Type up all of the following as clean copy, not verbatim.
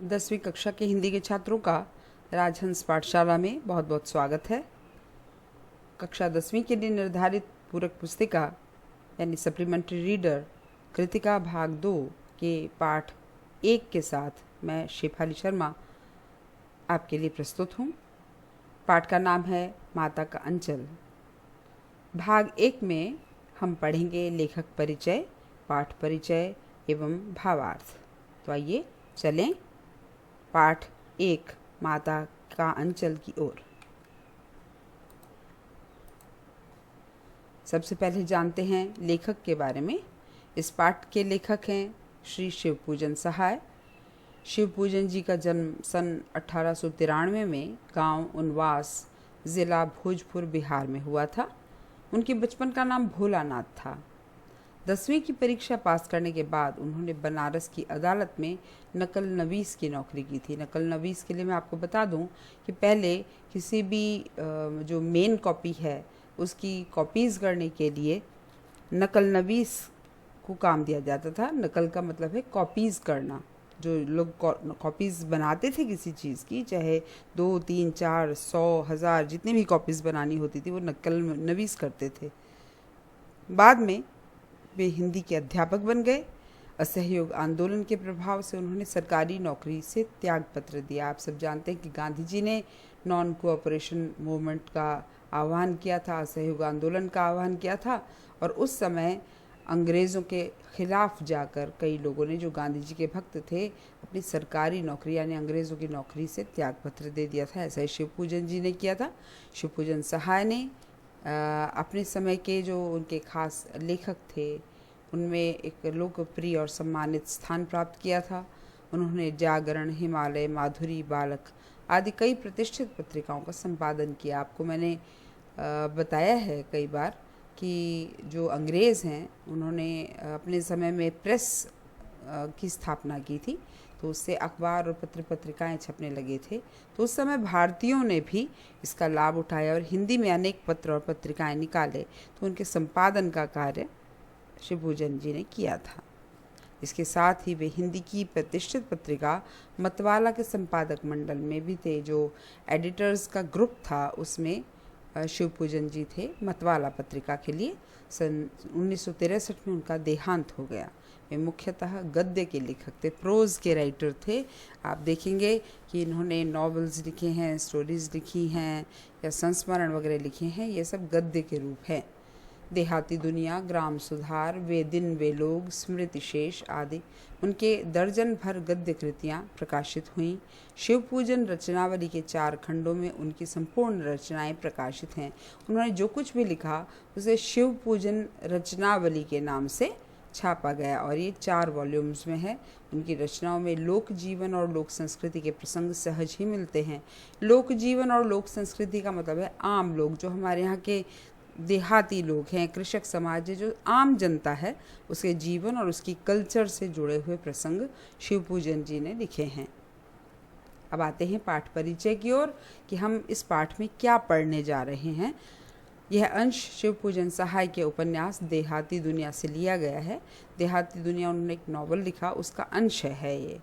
10वीं कक्षा के हिंदी के छात्रों का राजहंस पाठशाला में बहुत बहुत स्वागत है। कक्षा 10वीं के लिए निर्धारित पूरक पुस्तिका यानी सप्लीमेंट्री रीडर कृतिका भाग 2 के पाठ 1 के साथ मैं शेफाली शर्मा आपके लिए प्रस्तुत हूँ। पाठ का नाम है माता का अंचल। भाग 1 में हम पढ़ेंगे लेखक परिचय, पाठ परिचय एवं भावार्थ। तो आइए चलें पाठ 1 माता का अंचल की ओर। सबसे पहले जानते हैं लेखक के बारे में। इस पाठ के लेखक हैं श्री शिवपूजन सहाय। शिवपूजन जी का जन्म सन 1893 में गांव उनवास, ज़िला भोजपुर, बिहार में हुआ था। उनके बचपन का नाम भोलानाथ था। 10वीं की परीक्षा पास करने के बाद उन्होंने बनारस की अदालत में नकल नवीस की नौकरी की थी। नकल नवीस के लिए मैं आपको बता दूं कि पहले किसी भी जो मेन कॉपी है उसकी कॉपीज़ करने के लिए नकल नवीस को काम दिया जाता था। नकल का मतलब है कॉपीज़ करना। जो लोग कॉपीज़ बनाते थे किसी चीज़ की, चाहे 2, 3, 4, 100, 1000 जितनी भी कॉपीज़ बनानी होती थी वो नकल नवीस करते थे। बाद में वे हिंदी के अध्यापक बन गए। असहयोग आंदोलन के प्रभाव से उन्होंने सरकारी नौकरी से त्यागपत्र दिया। आप सब जानते हैं कि गांधी जी ने नॉन कोऑपरेशन मूवमेंट का आह्वान किया था, असहयोग आंदोलन का आह्वान किया था, और उस समय अंग्रेज़ों के खिलाफ जाकर कई लोगों ने, जो गांधी जी के भक्त थे, अपनी सरकारी नौकरी यानी अंग्रेज़ों की नौकरी से त्यागपत्र दे दिया था। ऐसा ही शिवपूजन जी ने किया था। शिवपूजन सहाय ने अपने समय के जो उनके खास लेखक थे उनमें एक लोकप्रिय और सम्मानित स्थान प्राप्त किया था। उन्होंने जागरण, हिमालय, माधुरी, बालक आदि कई प्रतिष्ठित पत्रिकाओं का संपादन किया। आपको मैंने बताया है कई बार कि जो अंग्रेज़ हैं उन्होंने अपने समय में प्रेस की स्थापना की थी, तो उससे अखबार और पत्र पत्रिकाएँ छपने लगे थे। तो उस समय भारतीयों ने भी इसका लाभ उठाया और हिंदी में अनेक पत्र और पत्रिकाएँ निकाले। तो उनके संपादन का कार्य शिवपूजन जी ने किया था। इसके साथ ही वे हिंदी की प्रतिष्ठित पत्रिका मतवाला के संपादक मंडल में भी थे। जो एडिटर्स का ग्रुप था उसमें शिवपूजन जी थे मतवाला पत्रिका के लिए। सन 1963 में उनका देहांत हो गया। वे मुख्यतः गद्य के लेखक थे, प्रोज़ के राइटर थे। आप देखेंगे कि इन्होंने नॉवेल्स लिखे हैं, स्टोरीज़ लिखी हैं या संस्मरण वगैरह लिखे हैं, ये सब गद्य के रूप हैं। देहाती दुनिया, ग्राम सुधार, वे दिन वे लोग, स्मृति शेष आदि उनके दर्जन भर गद्य कृतियाँ प्रकाशित हुईं। शिवपूजन रचनावली के 4 खंडों में उनकी संपूर्ण रचनाएं प्रकाशित हैं। उन्होंने जो कुछ भी लिखा उसे शिवपूजन रचनावली के नाम से छापा गया और ये 4 वॉल्यूम्स में है। उनकी रचनाओं में लोक जीवन और लोक संस्कृति के प्रसंग सहज ही मिलते हैं। लोक जीवन और लोक संस्कृति का मतलब है आम लोग, जो हमारे यहाँ के देहाती लोग हैं, कृषक समाज है, जो आम जनता है, उसके जीवन और उसकी कल्चर से जुड़े हुए प्रसंग शिवपूजन जी ने लिखे हैं। अब आते हैं पाठ परिचय की ओर कि हम इस पाठ में क्या पढ़ने जा रहे हैं। यह अंश शिवपूजन सहाय के उपन्यास देहाती दुनिया से लिया गया है। देहाती दुनिया उन्होंने एक नॉवल लिखा, उसका अंश है ये।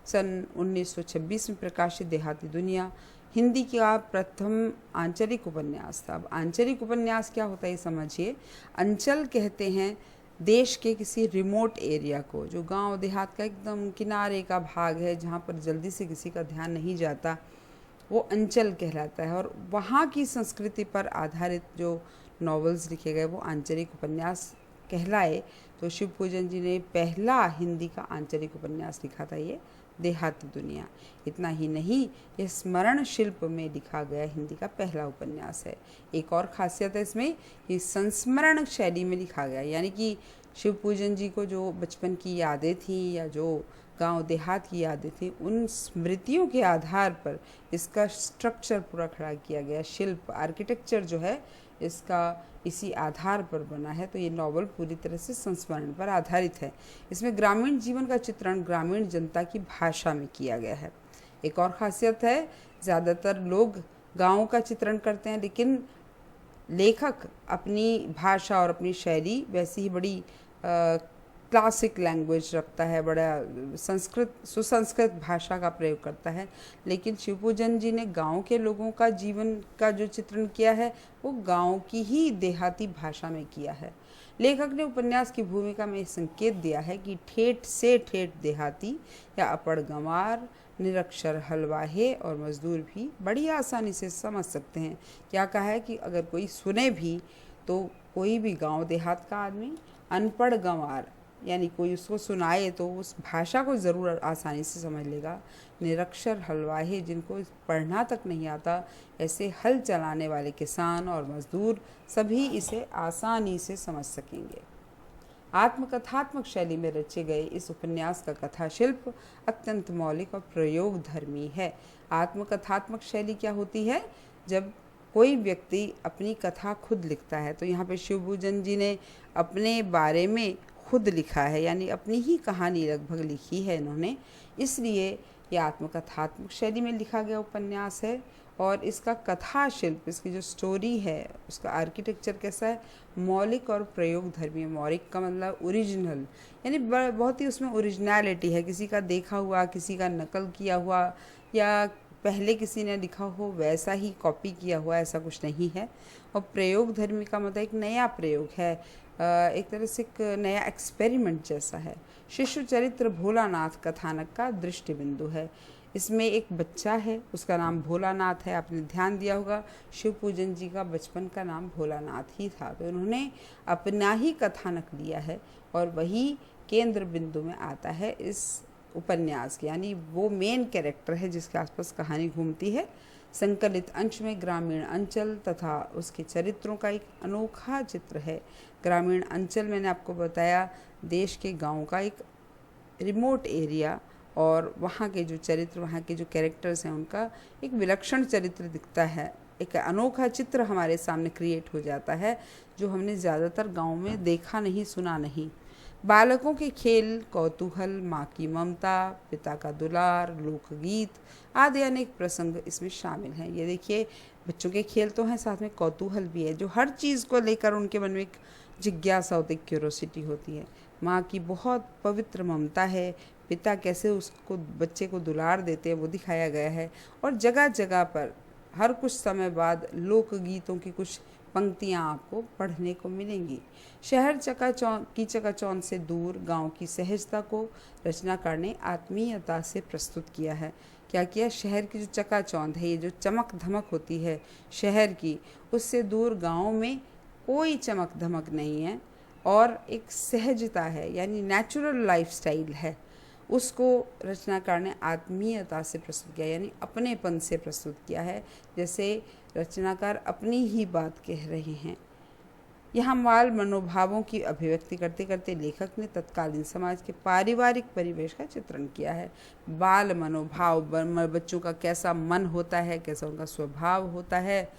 सन 1926 में प्रकाशित देहाती दुनिया हिंदी का प्रथम आंचलिक उपन्यास था। अब आंचलिक उपन्यास क्या होता है ये समझिए। अंचल कहते हैं देश के किसी रिमोट एरिया को, जो गांव देहात का एकदम किनारे का भाग है, जहाँ पर जल्दी से किसी का ध्यान नहीं जाता, वो अंचल कहलाता है। और वहाँ की संस्कृति पर आधारित जो नॉवेल्स लिखे गए वो आंचलिक उपन्यास कहलाए। तो शिवपूजन जी ने पहला हिंदी का आंचलिक उपन्यास लिखा था, ये देहाती दुनिया। इतना ही नहीं, यह स्मरण शिल्प में लिखा गया हिंदी का पहला उपन्यास है। एक और खासियत है इसमें कि संस्मरण शैली में लिखा गया, यानी कि शिवपूजन जी को जो बचपन की यादें थी या जो गांव देहात की यादें थी, उन स्मृतियों के आधार पर इसका स्ट्रक्चर पूरा खड़ा किया गया। शिल्प, आर्किटेक्चर जो है इसका इसी आधार पर बना है। तो ये नॉवल पूरी तरह से संस्मरण पर आधारित है। इसमें ग्रामीण जीवन का चित्रण ग्रामीण जनता की भाषा में किया गया है। एक और खासियत है, ज़्यादातर लोग गाँव का चित्रण करते हैं, लेकिन लेखक अपनी भाषा और अपनी शैली वैसी ही बड़ी क्लासिक लैंग्वेज रखता है, बड़ा सुसंस्कृत भाषा का प्रयोग करता है। लेकिन शिवपूजन जी ने गांव के लोगों का जीवन का जो चित्रण किया है वो गांव की ही देहाती भाषा में किया है। लेखक ने उपन्यास की भूमिका में संकेत दिया है कि ठेठ से ठेठ देहाती या अपड़ गंवार, निरक्षर हलवाहे और मजदूर भी बड़ी आसानी से समझ सकते हैं। क्या कहा है कि अगर कोई सुने भी तो कोई भी गांव देहात का आदमी, अनपढ़ गंवार यानी कोई उसको सुनाए तो उस भाषा को ज़रूर आसानी से समझ लेगा, निरक्षर हलवाहे जिनको पढ़ना तक नहीं आता, ऐसे हल चलाने वाले किसान और मजदूर सभी इसे आसानी से समझ सकेंगे। आत्मकथात्मक शैली में रचे गए इस उपन्यास का कथा शिल्प अत्यंत मौलिक और प्रयोग धर्मी है। आत्मकथात्मक शैली क्या होती है? जब कोई व्यक्ति अपनी कथा खुद लिखता है। तो यहाँ पे शिवपूजन जी ने अपने बारे में खुद लिखा है, यानी अपनी ही कहानी लगभग लिखी है इन्होंने, इसलिए ये आत्मकथात्मक शैली में लिखा गया उपन्यास है। और इसका कथा शिल्प, इसकी जो स्टोरी है उसका आर्किटेक्चर कैसा है? मौलिक और प्रयोग धर्मी। मौलिक का मतलब ओरिजिनल, यानी बहुत ही उसमें ओरिजिनलिटी है, किसी का देखा हुआ, किसी का नकल किया हुआ या पहले किसी ने लिखा हो वैसा ही कॉपी किया हुआ, ऐसा कुछ नहीं है। और प्रयोग धर्मी का मतलब एक नया प्रयोग है, एक तरह से एक नया एक्सपेरिमेंट जैसा है। शिशु चरित्र भोलानाथ कथानक का दृष्टि बिंदु है। इसमें एक बच्चा है, उसका नाम भोलानाथ है। आपने ध्यान दिया होगा शिवपूजन जी का बचपन का नाम भोलानाथ ही था, तो इन्होंने अपना ही कथानक लिया है और वही केंद्र बिंदु में आता है इस उपन्यास के, यानी वो मेन कैरेक्टर है जिसके आसपास कहानी घूमती है। संकलित अंश में ग्रामीण अंचल तथा उसके चरित्रों का एक अनोखा चित्र है। ग्रामीण अंचल मैंने आपको बताया देश के गांव का एक रिमोट एरिया, और वहाँ के जो चरित्र, वहाँ के जो कैरेक्टर्स हैं उनका एक विलक्षण चरित्र दिखता है, एक अनोखा चित्र हमारे सामने क्रिएट हो जाता है जो हमने ज़्यादातर गाँव में देखा नहीं, सुना नहीं। बालकों के खेल, कौतूहल, माँ की ममता, पिता का दुलार, लोकगीत आदि अनेक प्रसंग इसमें शामिल हैं। ये देखिए, बच्चों के खेल तो हैं, साथ में कौतूहल भी है, जो हर चीज़ को लेकर उनके मन में एक जिज्ञासा होती है, क्यूरोसिटी होती है। माँ की बहुत पवित्र ममता है, पिता कैसे उसको, बच्चे को दुलार देते हैं वो दिखाया गया है। और जगह जगह पर हर कुछ समय बाद लोकगीतों की कुछ पंक्तियाँ आपको पढ़ने को मिलेंगी। शहर की चकाचौंध से दूर गांव की सहजता को रचनाकार ने आत्मीयता से प्रस्तुत किया है। क्या किया? शहर की जो चकाचौंध है, ये जो चमक धमक होती है शहर की, उससे दूर गांव में कोई चमक धमक नहीं है और एक सहजता है, यानी नेचुरल लाइफस्टाइल है। उसको रचनाकार ने आत्मीयता से प्रस्तुत किया, यानी अपनेपन से प्रस्तुत किया है, जैसे रचनाकार अपनी ही बात कह रहे हैं। यहाँ बाल मनोभावों की अभिव्यक्ति करते करते लेखक ने तत्कालीन समाज के पारिवारिक परिवेश का चित्रण किया है। बाल मनोभाव, बच्चों का कैसा मन होता है, कैसा उनका स्वभाव होता है,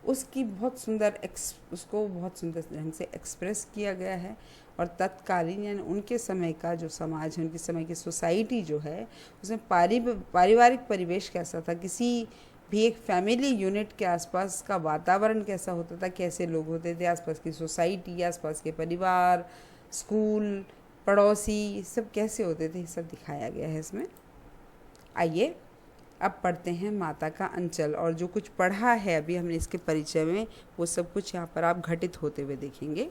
उसको बहुत सुंदर ढंग से एक्सप्रेस किया गया है। और तत्कालीन यानी उनके समय का जो समाज है, उनके समय की सोसाइटी जो है, उसमें पारिवारिक परिवेश कैसा था, किसी भी एक फैमिली यूनिट के आसपास का वातावरण कैसा होता था, कैसे लोग होते थे, आसपास की सोसाइटी, आसपास के परिवार, स्कूल, पड़ोसी, सब कैसे होते थे, ये सब दिखाया गया है इसमें। आइए अब पढ़ते हैं माता का अंचल, और जो कुछ पढ़ा है अभी हमने इसके परिचय में, वो सब कुछ यहाँ पर आप घटित होते हुए देखेंगे।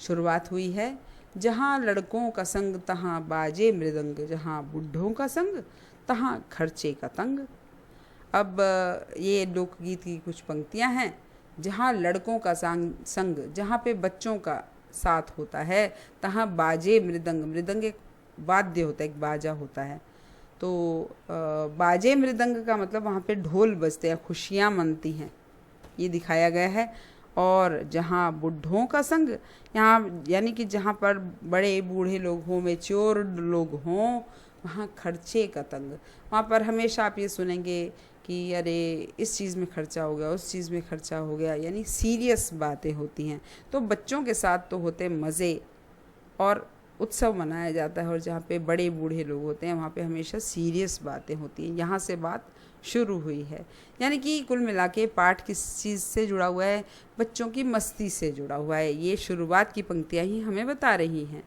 शुरुआत हुई है, जहाँ लड़कों का संग तहाँ बाजे मृदंग, जहाँ बुढ़ों का संग तहाँ खर्चे का तंग। अब ये लोकगीत की कुछ पंक्तियाँ हैं। जहाँ लड़कों का संग, जहाँ पे बच्चों का साथ होता है, तहाँ बाजे मृदंग, मृदंग एक वाद्य होता है, एक बाजा होता है, तो बाजे मृदंग का मतलब वहाँ पे ढोल बजते हैं, खुशियाँ मनती हैं, ये दिखाया गया है। और जहाँ बुढ़ों का संग, यहाँ यानी कि जहाँ पर बड़े बूढ़े लोग हों, मैच्योर लोग हों, वहाँ खर्चे का तंग। वहाँ पर हमेशा आप ये सुनेंगे कि अरे इस चीज़ में खर्चा हो गया, उस चीज़ में खर्चा हो गया, यानी सीरियस बातें होती हैं। तो बच्चों के साथ तो होते मज़े और उत्सव मनाया जाता है, और जहाँ पे बड़े बूढ़े लोग होते हैं वहाँ पे हमेशा सीरियस बातें होती हैं। यहाँ से बात शुरू हुई है, यानी कि कुल मिला के पाठ किस चीज़ से जुड़ा हुआ है? बच्चों की मस्ती से जुड़ा हुआ है। ये शुरुआत की पंक्तियाँ ही हमें बता रही हैं।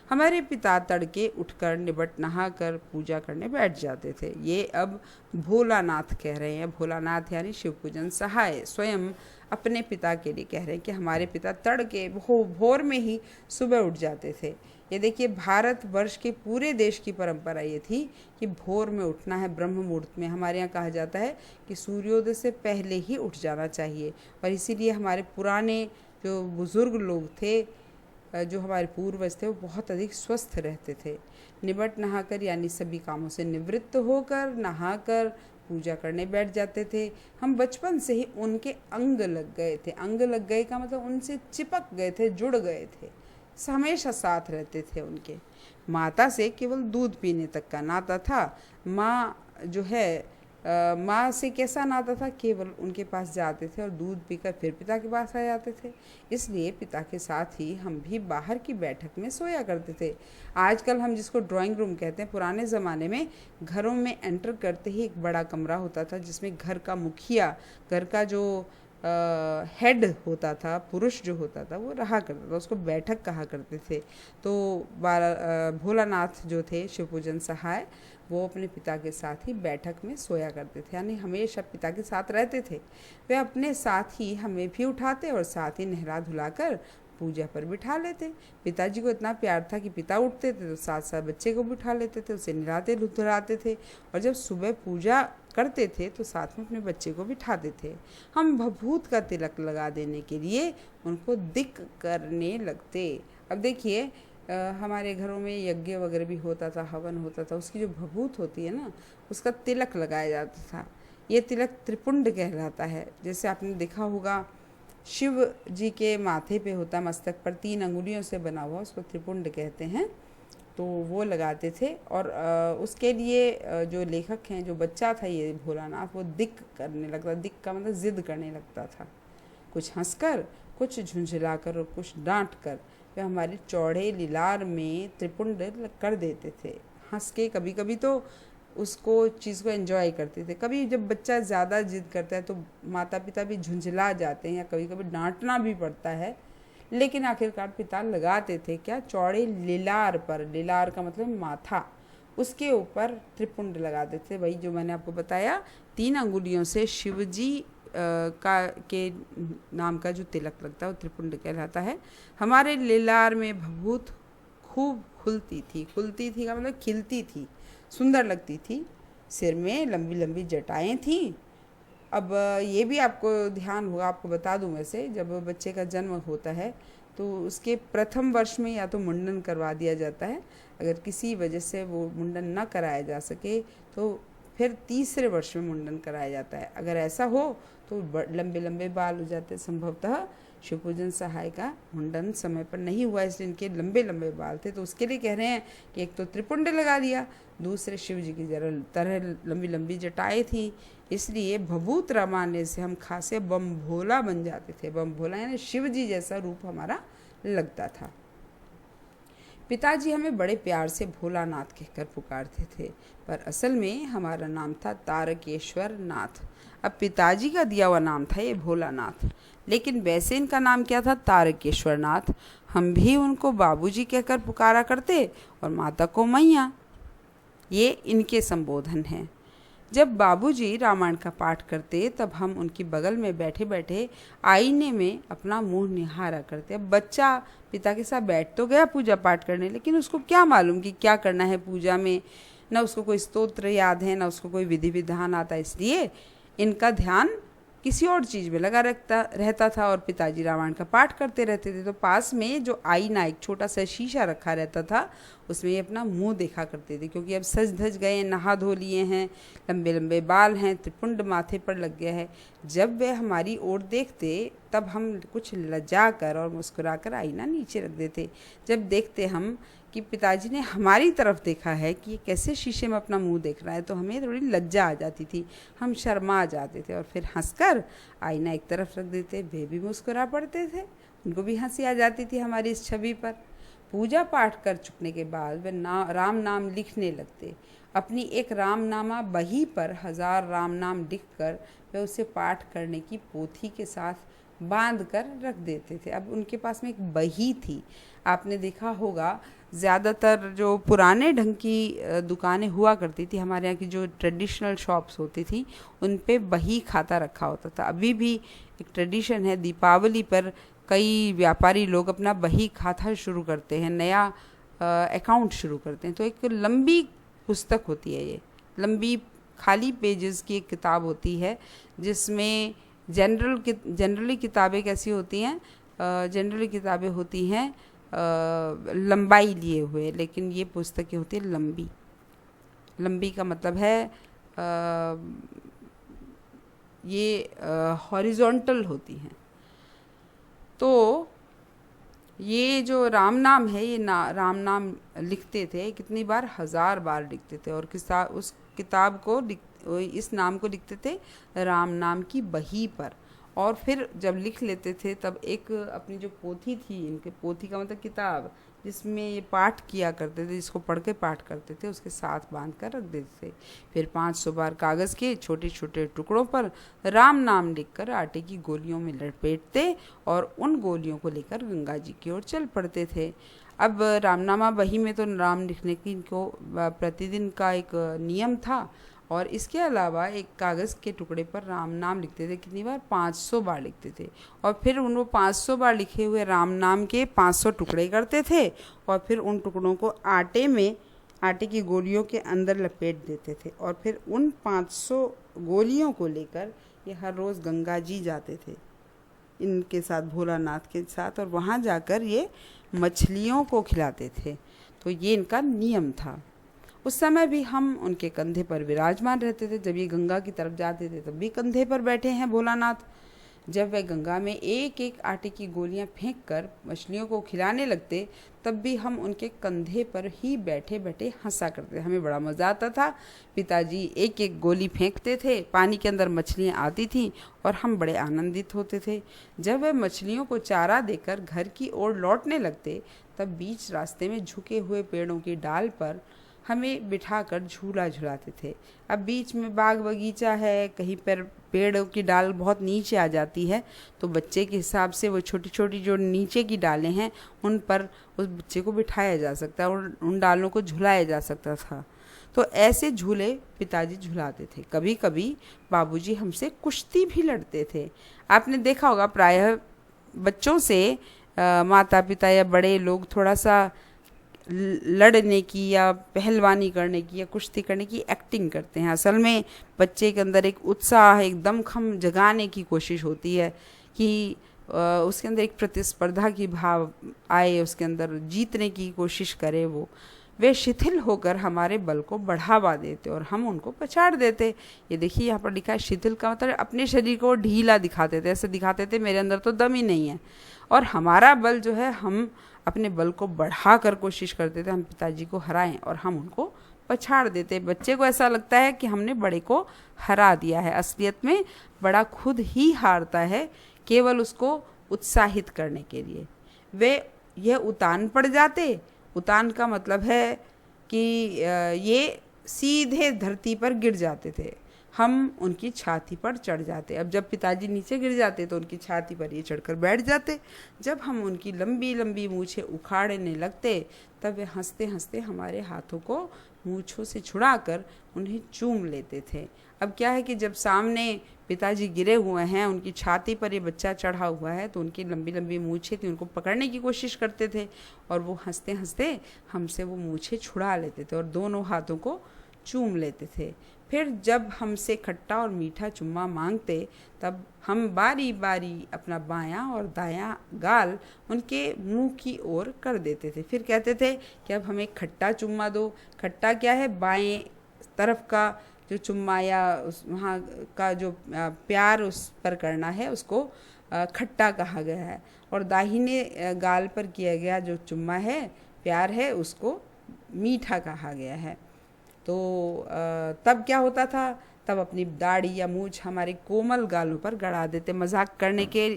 हमारे पिता तड़के उठकर निबट नहाकर पूजा करने बैठ जाते थे। ये अब भोलानाथ कह रहे हैं। भोलानाथ यानी शिवपूजन सहाय स्वयं अपने पिता के लिए कह रहे हैं कि हमारे पिता तड़के भोर में ही सुबह उठ जाते थे। ये देखिए, भारत वर्ष के पूरे देश की परंपरा ये थी कि भोर में उठना है, ब्रह्म मुहूर्त में। हमारे यहाँ कहा जाता है कि सूर्योदय से पहले ही उठ जाना चाहिए, और इसीलिए हमारे पुराने जो बुज़ुर्ग लोग थे, जो हमारे पूर्वज थे, वो बहुत अधिक स्वस्थ रहते थे। निबट नहाकर यानी सभी कामों से निवृत्त होकर नहाकर पूजा करने बैठ जाते थे। हम बचपन से ही उनके अंग लग गए थे। अंग लग गए का मतलब उनसे चिपक गए थे, जुड़ गए थे, हमेशा साथ रहते थे उनके। माता से केवल दूध पीने तक का नाता था। माँ जो है माँ से कैसा नाता था, केवल उनके पास जाते थे और दूध पीकर फिर पिता के पास आ जाते थे। इसलिए पिता के साथ ही हम भी बाहर की बैठक में सोया करते थे। आजकल हम जिसको ड्राइंग रूम कहते हैं, पुराने ज़माने में घरों में एंटर करते ही एक बड़ा कमरा होता था जिसमें घर का मुखिया, घर का जो हेड होता था, पुरुष जो होता था, वो रहा करता था, उसको बैठक कहा करते थे। तो भोलानाथ जो थे शिवपूजन सहाय, वो अपने पिता के साथ ही बैठक में सोया करते थे, यानी हमेशा पिता के साथ रहते थे। वे अपने साथ ही हमें भी उठाते और साथ ही नहला धुलाकर पूजा पर बिठा लेते। पिताजी को इतना प्यार था कि पिता उठते थे तो साथ साथ बच्चे को बिठा लेते थे, उसे नहलाते धुलाते थे, और जब सुबह पूजा करते थे तो साथ में अपने बच्चे को बिठाते थे। हम भभूत का तिलक लगा देने के लिए उनको दिक करने लगते। अब देखिए, हमारे घरों में यज्ञ वगैरह भी होता था, हवन होता था, उसकी जो भभूत होती है ना, उसका तिलक लगाया जाता था। ये तिलक त्रिपुंड कहलाता है। जैसे आपने देखा होगा, शिव जी के माथे पे होता, मस्तक पर 3 अंगुलियों से बना हुआ, उसको त्रिपुंड कहते हैं। तो वो लगाते थे, और उसके लिए जो लेखक हैं, जो बच्चा था ये भोलानाथ, वो दिक करने लगता। दिक का मतलब जिद करने लगता था, कुछ हंसकर, कुछ झुंझलाकर और कुछ डांट कर वे हमारे चौड़े लीलार में त्रिपुंड कर देते थे। हंस के, कभी कभी तो उसको चीज़ को एंजॉय करते थे। कभी जब बच्चा ज़्यादा जिद करता है तो माता पिता भी झुंझला जाते हैं, या कभी कभी डांटना भी पड़ता है, लेकिन आखिरकार पिता लगाते थे क्या, चौड़े लीलार पर, लीलार का मतलब माथा, उसके ऊपर त्रिपुंड लगाते थे। वही जो मैंने आपको बताया, 3 अंगुलियों से शिवजी के नाम का जो तिलक लगता है वो त्रिपुंड कहलाता है। हमारे लीलार में भभूत खूब खुलती थी का मतलब खिलती थी, सुंदर लगती थी। सिर में लंबी लंबी जटाएं थीं। अब ये भी आपको ध्यान होगा, आपको बता दूं, वैसे जब बच्चे का जन्म होता है तो उसके प्रथम वर्ष में या तो मुंडन करवा दिया जाता है। अगर किसी वजह से वो मुंडन न कराया जा सके तो फिर तीसरे वर्ष में मुंडन कराया जाता है। अगर ऐसा हो तो लंबे लंबे बाल हो जाते। संभवतः शिवपूजन सहाय का मुंडन समय पर नहीं हुआ, इसलिए इनके लंबे लंबे बाल थे। तो उसके लिए कह रहे हैं कि एक तो त्रिपुंड लगा दिया, दूसरे शिव जी की तरह लंबी लंबी जटाएं थी, इसलिए भभूत रमाने से हम खासे बम भोला बन जाते थे। बम भोला यानी शिव जी जैसा रूप हमारा लगता था। पिताजी हमें बड़े प्यार से भोलानाथ कहकर पुकारते थे, पर असल में हमारा नाम था तारकेश्वर नाथ। अब पिताजी का दिया हुआ नाम था ये भोलानाथ, लेकिन वैसे इनका नाम क्या था, तारकेश्वर नाथ। हम भी उनको बाबूजी कहकर पुकारा करते और माता को मैया। ये इनके संबोधन हैं। जब बाबूजी रामायण का पाठ करते तब हम उनकी बगल में बैठे बैठे आईने में अपना मुंह निहारा करते। अब बच्चा पिता के साथ बैठ तो गया पूजा पाठ करने, लेकिन उसको क्या मालूम कि क्या करना है पूजा में, ना उसको कोई स्तोत्र याद है, ना उसको कोई विधि विधान आता, इसलिए इनका ध्यान किसी और चीज़ में लगा रहता था और पिताजी रामायण का पाठ करते रहते थे। तो पास में जो आईना, एक छोटा सा शीशा रखा रहता था, उसमें ये अपना मुंह देखा करते थे, क्योंकि अब सज धज गए, नहा धो लिए हैं, लंबे लंबे बाल हैं, त्रिपुंड माथे पर लग गया है। जब वे हमारी ओर देखते तब हम कुछ लज्जा कर और मुस्कुराकर आईना नीचे रख देते। जब देखते हम कि पिताजी ने हमारी तरफ देखा है कि ये कैसे शीशे में अपना मुंह देख रहा है, तो हमें थोड़ी लज्जा आ जाती थी, हम शर्मा जाते थे और फिर हंसकर आईना एक तरफ रख देते। वे भी मुस्कुरा पड़ते थे, उनको भी हंसी आ जाती थी हमारी इस छवि पर। पूजा पाठ कर चुकने के बाद वे राम नाम लिखने लगते। अपनी एक रामनामा बही पर 1000 राम नाम लिखकर वे उसे पाठ करने की पोथी के साथ बांध कर रख देते थे। अब उनके पास में एक बही थी, आपने देखा होगा ज़्यादातर जो पुराने ढंग की दुकानें हुआ करती थी, हमारे यहाँ की जो ट्रेडिशनल शॉप्स होती थी, उन पे बही खाता रखा होता था। अभी भी एक ट्रेडिशन है, दीपावली पर कई व्यापारी लोग अपना बही खाता शुरू करते हैं, नया अकाउंट शुरू करते हैं। तो एक लंबी पुस्तक होती है, ये लंबी खाली पेजेस की एक किताब होती है, जिसमें जनरली किताबें कैसी होती हैं, जनरली किताबें होती हैं लंबाई लिए हुए, लेकिन ये पुस्तकें होती है लंबी। लंबी का मतलब है ये हॉरिजॉन्टल होती हैं। तो ये जो राम नाम है, ये राम नाम लिखते थे कितनी बार, 1000 बार लिखते थे। और उस किताब को इस नाम को लिखते थे राम नाम की बही पर। और फिर जब लिख लेते थे तब एक अपनी जो पोथी थी, इनके पोथी का मतलब किताब, जिसमें ये पाठ किया करते थे, जिसको पढ़ के पाठ करते थे, उसके साथ बांध कर रख देते थे। फिर 500 बार कागज़ के छोटे छोटे टुकड़ों पर राम नाम लिखकर आटे की गोलियों में लपेटते और उन गोलियों को लेकर गंगा जी की ओर चल पड़ते थे। अब रामनामा बही में तो नाम लिखने की इनको प्रतिदिन का एक नियम था, और इसके अलावा एक कागज़ के टुकड़े पर राम नाम लिखते थे, कितनी बार, 500 बार लिखते थे। और फिर उन 500 बार लिखे हुए राम नाम के 500 टुकड़े करते थे, और फिर उन टुकड़ों को आटे की गोलियों के अंदर लपेट देते थे। और फिर उन 500 गोलियों को लेकर ये हर रोज़ गंगा जी जाते थे इनके साथ, भोलानाथ के साथ, और वहाँ जाकर ये मछलियों को खिलाते थे। तो ये इनका नियम था। उस समय भी हम उनके कंधे पर विराजमान रहते थे। जब ये गंगा की तरफ जाते थे तब भी कंधे पर बैठे हैं भोलानाथ। जब वह गंगा में एक एक आटे की गोलियां फेंक कर मछलियों को खिलाने लगते, तब भी हम उनके कंधे पर ही बैठे बैठे हंसा करते। हमें बड़ा मज़ा आता था। पिताजी एक एक गोली फेंकते थे, पानी के अंदर मछलियां आती थीं और हम बड़े आनंदित होते थे। जब वह मछलियों को चारा देकर घर की ओर लौटने लगते, तब बीच रास्ते में झुके हुए पेड़ों की डाल पर हमें बिठाकर झूला झुलाते थे। अब बीच में बाग बगीचा है, कहीं पर पेड़ों की डाल बहुत नीचे आ जाती है, तो बच्चे के हिसाब से वो छोटी छोटी जो नीचे की डालें हैं, उन पर उस बच्चे को बिठाया जा सकता है और उन डालों को झुलाया जा सकता था। तो ऐसे झूले पिताजी झुलाते थे। कभी कभी बाबूजी हमसे कुश्ती भी लड़ते थे। आपने देखा होगा प्रायः बच्चों से माता पिता या बड़े लोग थोड़ा सा लड़ने की या पहलवानी करने की या कुश्ती करने की एक्टिंग करते हैं। असल में बच्चे के अंदर एक उत्साह, एक दमखम जगाने की कोशिश होती है कि उसके अंदर एक प्रतिस्पर्धा की भाव आए, उसके अंदर जीतने की कोशिश करे। वे शिथिल होकर हमारे बल को बढ़ावा देते और हम उनको पछाड़ देते। ये देखिए यहाँ पर लिखा है, शिथिल का मतलब अपने शरीर को ढीला दिखाते थे, ऐसे दिखाते थे मेरे अंदर तो दम ही नहीं है। और हमारा बल जो है, हम अपने बल को बढ़ाकर कोशिश करते थे हम पिताजी को हराएं, और हम उनको पछाड़ देते। बच्चे को ऐसा लगता है कि हमने बड़े को हरा दिया है। असलियत में बड़ा खुद ही हारता है, केवल उसको उत्साहित करने के लिए। वे यह उतान पड़ जाते। उतान का मतलब है कि ये सीधे धरती पर गिर जाते थे, हम उनकी छाती पर चढ़ जाते। अब जब पिताजी नीचे गिर जाते तो उनकी छाती पर ये चढ़कर बैठ जाते। जब हम उनकी लंबी लंबी मूछें उखाड़ने लगते, तब वे हंसते हंसते हमारे हाथों को मूछों से छुड़ाकर उन्हें चूम लेते थे। अब क्या है कि जब सामने पिताजी गिरे हुए हैं, उनकी छाती पर ये बच्चा चढ़ा हुआ है, तो उनकी लंबी लंबी मूछें थी, उनको पकड़ने की कोशिश करते थे, और वो हंसते हंसते हमसे वो मूछें छुड़ा लेते थे और दोनों हाथों को चूम लेते थे। फिर जब हमसे खट्टा और मीठा चुम्मा मांगते, तब हम बारी बारी अपना बायां और दायां गाल उनके मुंह की ओर कर देते थे। फिर कहते थे कि अब हमें खट्टा चुम्मा दो। खट्टा क्या है, बाएं तरफ का जो चुम्मा या वहाँ का जो प्यार उस पर करना है, उसको खट्टा कहा गया है। और दाहिने गाल पर किया गया जो चुम्मा है, प्यार है, उसको मीठा कहा गया है। तो तब क्या होता था, तब अपनी दाढ़ी या मूछ हमारे कोमल गालों पर गड़ा देते। मजाक करने के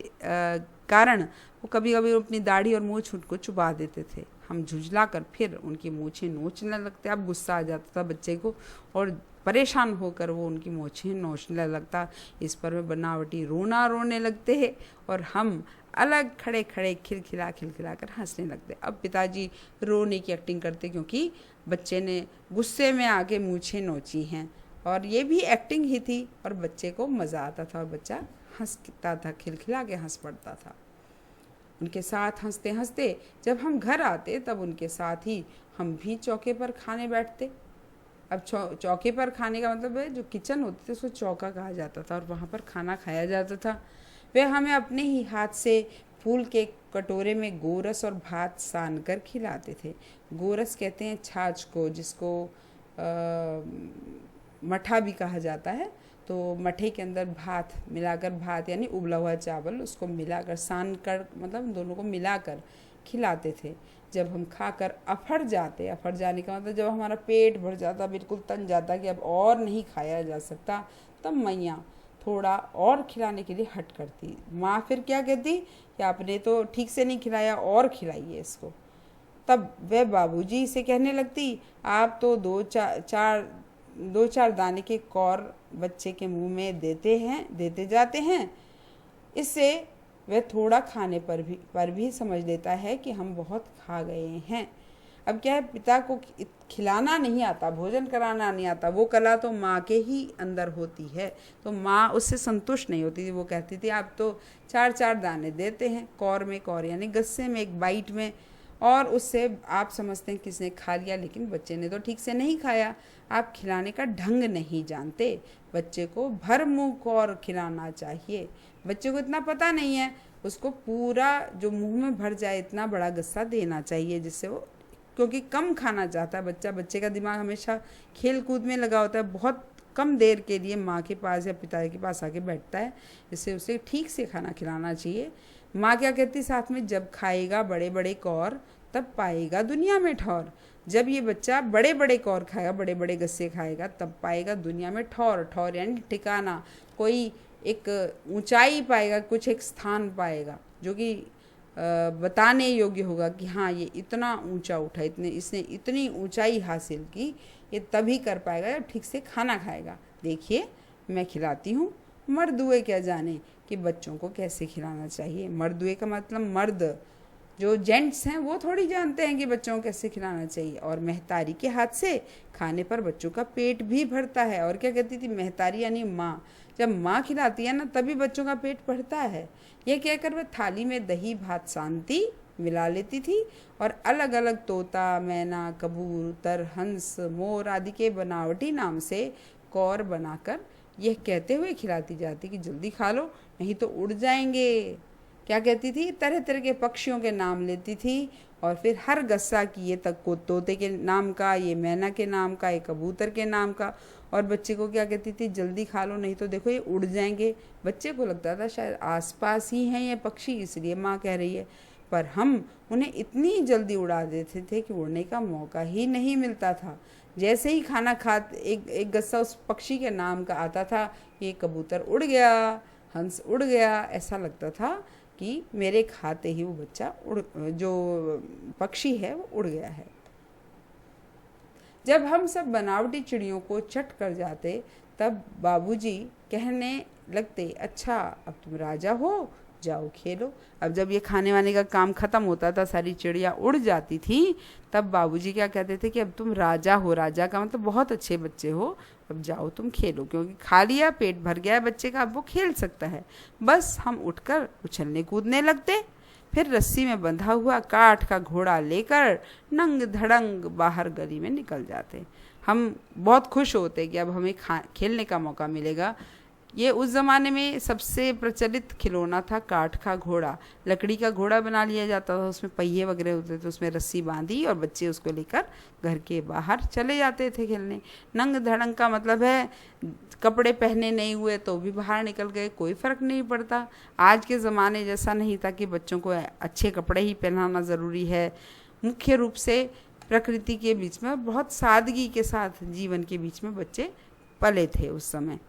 कारण वो कभी कभी अपनी दाढ़ी और मूछ उनको चुबा देते थे। हम झुंझला कर फिर उनकी मूछें नोचने लगते। अब गुस्सा आ जाता था बच्चे को और परेशान होकर वो उनकी मूछें नोचने लगता। इस पर वे बनावटी रोना रोने लगते हैं और हम अलग खड़े खड़े खिलखिला कर हंसने लगते। अब पिताजी रोने की एक्टिंग करते क्योंकि बच्चे ने गुस्से में आके मूछें नोची हैं, और ये भी एक्टिंग ही थी, और बच्चे को मज़ा आता था और बच्चा हंसता था, खिलखिला के हंस पड़ता था। उनके साथ हंसते हंसते जब हम घर आते तब उनके साथ ही हम भी चौके पर खाने बैठते। अब चौके पर खाने का मतलब है, जो किचन होती थी उसको चौका कहा जाता था और वहाँ पर खाना खाया जाता था। वे हमें अपने ही हाथ से फूल के कटोरे में गोरस और भात सान कर खिलाते थे। गोरस कहते हैं छाछ को, जिसको मठा भी कहा जाता है। तो मठे के अंदर भात मिलाकर, भात यानी उबला हुआ चावल, उसको मिलाकर सान कर, मतलब दोनों को मिलाकर खिलाते थे। जब हम खाकर अफर जाने का मतलब जब हमारा पेट भर जाता, बिल्कुल तन जाता कि अब और नहीं खाया जा सकता, तब मैया थोड़ा और खिलाने के लिए हट करती। माँ फिर क्या कहती कि आपने तो ठीक से नहीं खिलाया, और खिलाइए इसको। तब वह बाबूजी से कहने लगती, आप तो दो चार दाने के कौर बच्चे के मुंह में देते जाते हैं। इससे वह थोड़ा खाने पर भी समझ लेता है कि हम बहुत खा गए हैं। अब क्या है, पिता को खिलाना नहीं आता, भोजन कराना नहीं आता, वो कला तो माँ के ही अंदर होती है। तो माँ उससे संतुष्ट नहीं होती थी। वो कहती थी आप तो चार चार दाने देते हैं, कौर यानी गस्से में, एक बाइट में, और उससे आप समझते हैं किसने खा लिया, लेकिन बच्चे ने तो ठीक से नहीं खाया। आप खिलाने का ढंग नहीं जानते। बच्चे को भर मुंह कौर खिलाना चाहिए। बच्चे को इतना पता नहीं है, उसको पूरा जो मुंह में भर जाए इतना बड़ा गस्सा देना चाहिए, जिससे वो, क्योंकि कम खाना चाहता है बच्चे का दिमाग हमेशा खेल कूद में लगा होता है, बहुत कम देर के लिए माँ के पास या पिता के पास आके बैठता है। इससे उसे ठीक से खाना खिलाना चाहिए। माँ क्या कहती साथ में, जब खाएगा बड़े बड़े कौर तब पाएगा दुनिया में ठौर। जब ये बच्चा बड़े बड़े कौर खाएगा, बड़े बड़े गस्से खाएगा, तब पाएगा दुनिया में ठौर यानी ठिकाना, कोई एक ऊंचाई पाएगा, कुछ एक स्थान पाएगा जो कि बताने योग्य होगा कि हाँ ये इतना ऊंचा उठा, इसने इतनी ऊंचाई हासिल की। ये तभी कर पाएगा जब ठीक से खाना खाएगा। देखिए मैं खिलाती हूँ। मर्दुए क्या जाने कि बच्चों को कैसे खिलाना चाहिए। मर्दुए का मतलब मर्द, जो जेंट्स हैं वो थोड़ी जानते हैं कि बच्चों को कैसे खिलाना चाहिए। और महतारी के हाथ से खाने पर बच्चों का पेट भी भरता है। और क्या कहती थी महतारी यानी माँ, जब माँ खिलाती है ना तभी बच्चों का पेट भरता है। यह कहकर वह थाली में दही भात शांति मिला लेती थी और अलग अलग तोता, मैना, कबूतर, हंस, मोर आदि के बनावटी नाम से कौर बनाकर यह कहते हुए खिलाती जाती कि जल्दी खा लो नहीं तो उड़ जाएंगे। क्या कहती थी, तरह तरह के पक्षियों के नाम लेती थी और फिर हर गस्सा की, ये तक को तोते के नाम का, ये मैना के नाम का, ये कबूतर के नाम का। और बच्चे को क्या कहती थी, जल्दी खा लो नहीं तो देखो ये उड़ जाएंगे। बच्चे को लगता था शायद आसपास ही हैं ये पक्षी, इसलिए माँ कह रही है। पर हम उन्हें इतनी जल्दी उड़ा देते थे कि उड़ने का मौका ही नहीं मिलता था। जैसे ही खाना एक गस्सा उस पक्षी के नाम का आता था, ये कबूतर उड़ गया, हंस उड़ गया, ऐसा लगता था कि मेरे खाते ही वो बच्चा जो पक्षी है वो उड़ गया है। जब हम सब बनावटी चिड़ियों को चट कर जाते तब बाबूजी कहने लगते, अच्छा अब तुम राजा हो, जाओ खेलो। अब जब ये खाने वाने का काम खत्म होता था, सारी चिड़िया उड़ जाती थी, तब बाबूजी क्या कहते थे कि अब तुम राजा हो। राजा का मतलब बहुत अच्छे बच्चे हो, अब जाओ तुम खेलो, क्योंकि खा लिया, पेट भर गया है बच्चे का, अब वो खेल सकता है। बस हम उठकर उछलने कूदने लगते। फिर रस्सी में बंधा हुआ काठ का घोड़ा लेकर नंग धड़ंग बाहर गली में निकल जाते। हम बहुत खुश होते कि अब हमें खेलने का मौका मिलेगा। ये उस ज़माने में सबसे प्रचलित खिलौना था काठ का घोड़ा। लकड़ी का घोड़ा बना लिया जाता था, उसमें पहिए वगैरह होते थे, उसमें रस्सी बांधी और बच्चे उसको लेकर घर के बाहर चले जाते थे खेलने। नंग धड़ंग का मतलब है कपड़े पहने नहीं हुए तो भी बाहर निकल गए, कोई फ़र्क नहीं पड़ता। आज के ज़माने जैसा नहीं था कि बच्चों को अच्छे कपड़े ही पहनाना ज़रूरी है। मुख्य रूप से प्रकृति के बीच में, बहुत सादगी के साथ जीवन के बीच में बच्चे पले थे उस समय।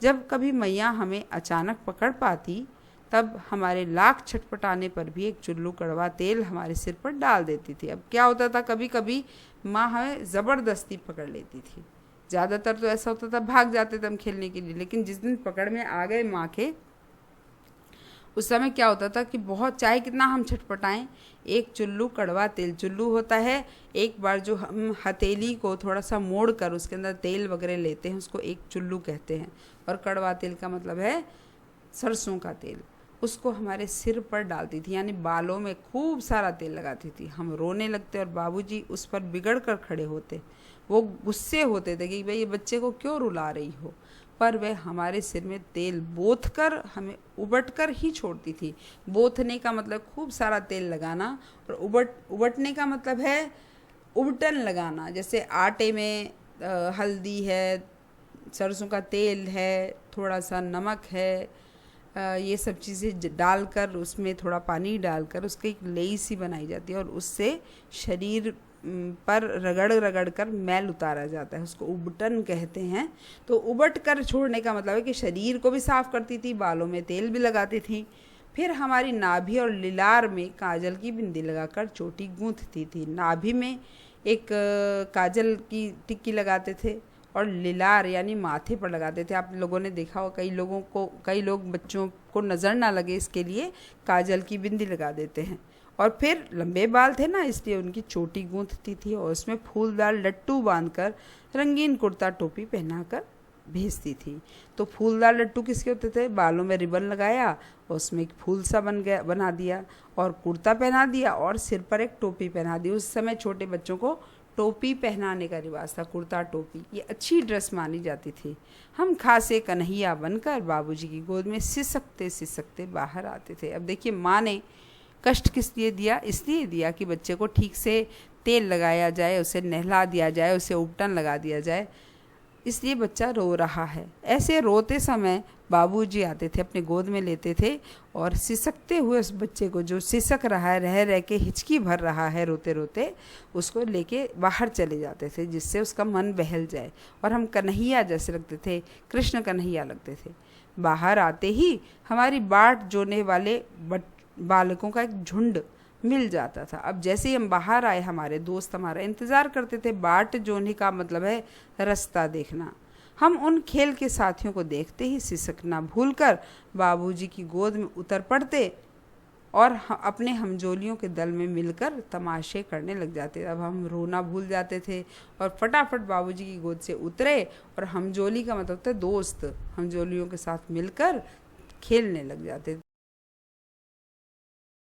जब कभी मैया हमें अचानक पकड़ पाती तब हमारे लाख छटपटाने पर भी एक चुल्लू कड़वा तेल हमारे सिर पर डाल देती थी। अब क्या होता था, कभी कभी माँ हमें ज़बरदस्ती पकड़ लेती थी। ज़्यादातर तो ऐसा होता था भाग जाते थे हम खेलने के लिए, लेकिन जिस दिन पकड़ में आ गए माँ के, उस समय क्या होता था कि बहुत, चाहे कितना हम छटपटाएं, एक चुल्लू कड़वा तेल, चुल्लू होता है एक बार जो हम हथेली को थोड़ा सा मोड़ कर उसके अंदर तेल वगैरह लेते हैं, उसको एक चुल्लू कहते हैं। और कड़वा तेल का मतलब है सरसों का तेल। उसको हमारे सिर पर डालती थी, यानी बालों में खूब सारा तेल लगाती थी। हम रोने लगते और बाबूजी उस पर बिगड़ कर खड़े होते। वो गुस्से होते थे कि भाई ये बच्चे को क्यों रुला रही हो, पर वह हमारे सिर में तेल बोथ कर हमें उबट कर ही छोड़ती थी। बोथने का मतलब खूब सारा तेल लगाना, और उबटने का मतलब है उबटन लगाना। जैसे आटे में हल्दी है, सरसों का तेल है, थोड़ा सा नमक है, ये सब चीज़ें डालकर उसमें थोड़ा पानी डालकर उसकी एक लेई सी बनाई जाती है, और उससे शरीर पर रगड़ रगड़ कर मैल उतारा जाता है, उसको उबटन कहते हैं। तो उबट कर छोड़ने का मतलब है कि शरीर को भी साफ करती थी, बालों में तेल भी लगाती थी। फिर हमारी नाभि और लिलार में काजल की बिंदी लगाकर चोटी गूंथती थी। नाभि में एक काजल की टिक्की लगाते थे, और लिलार यानी माथे पर लगाते थे। आप लोगों ने देखा हो, कई लोग बच्चों को नज़र ना लगे इसके लिए काजल की बिंदी लगा देते हैं। और फिर लंबे बाल थे ना, इसलिए उनकी चोटी गूंथती थी, और उसमें फूलदार लट्टू बांधकर रंगीन कुर्ता टोपी पहनाकर भेजती थी। तो फूलदार लट्टू किसके होते थे? बालों में रिबन लगाया और उसमें एक फूल सा बना दिया, और कुर्ता पहना दिया, और सिर पर एक टोपी पहना दी। उस समय छोटे बच्चों को टोपी पहनाने का रिवाज था, कुर्ता टोपी, ये अच्छी ड्रेस मानी जाती थी। हम खासे कन्हैया बनकर बाबूजी की गोद में सिसकते सिसकते बाहर आते थे। अब देखिए, माँ ने कष्ट किस लिए दिया? इसलिए दिया कि बच्चे को ठीक से तेल लगाया जाए, उसे नहला दिया जाए, उसे उपटन लगा दिया जाए, इसलिए बच्चा रो रहा है। ऐसे रोते समय बाबूजी आते थे, अपने गोद में लेते थे, और सिसकते हुए उस बच्चे को, जो सिसक रहा है, रह रह के हिचकी भर रहा है रोते रोते, उसको लेके बाहर चले जाते थे, जिससे उसका मन बहल जाए। और हम कन्हैया जैसे लगते थे, कृष्ण कन्हैया लगते थे। बाहर आते ही हमारी बाट जोने वाले बालकों का एक झुंड मिल जाता था। अब जैसे ही हम बाहर आए, हमारे दोस्त हमारा इंतज़ार करते थे। बाट जोने का मतलब है रास्ता देखना। हम उन खेल के साथियों को देखते ही सिसकना भूलकर बाबूजी की गोद में उतर पड़ते, और अपने हमजोलियों के दल में मिलकर तमाशे करने लग जाते। अब हम रोना भूल जाते थे और फटाफट बाबूजी की गोद से उतरे, और हमजोली का मतलब होता है दोस्त, हमजोलियों के साथ मिलकर खेलने लग जाते थे।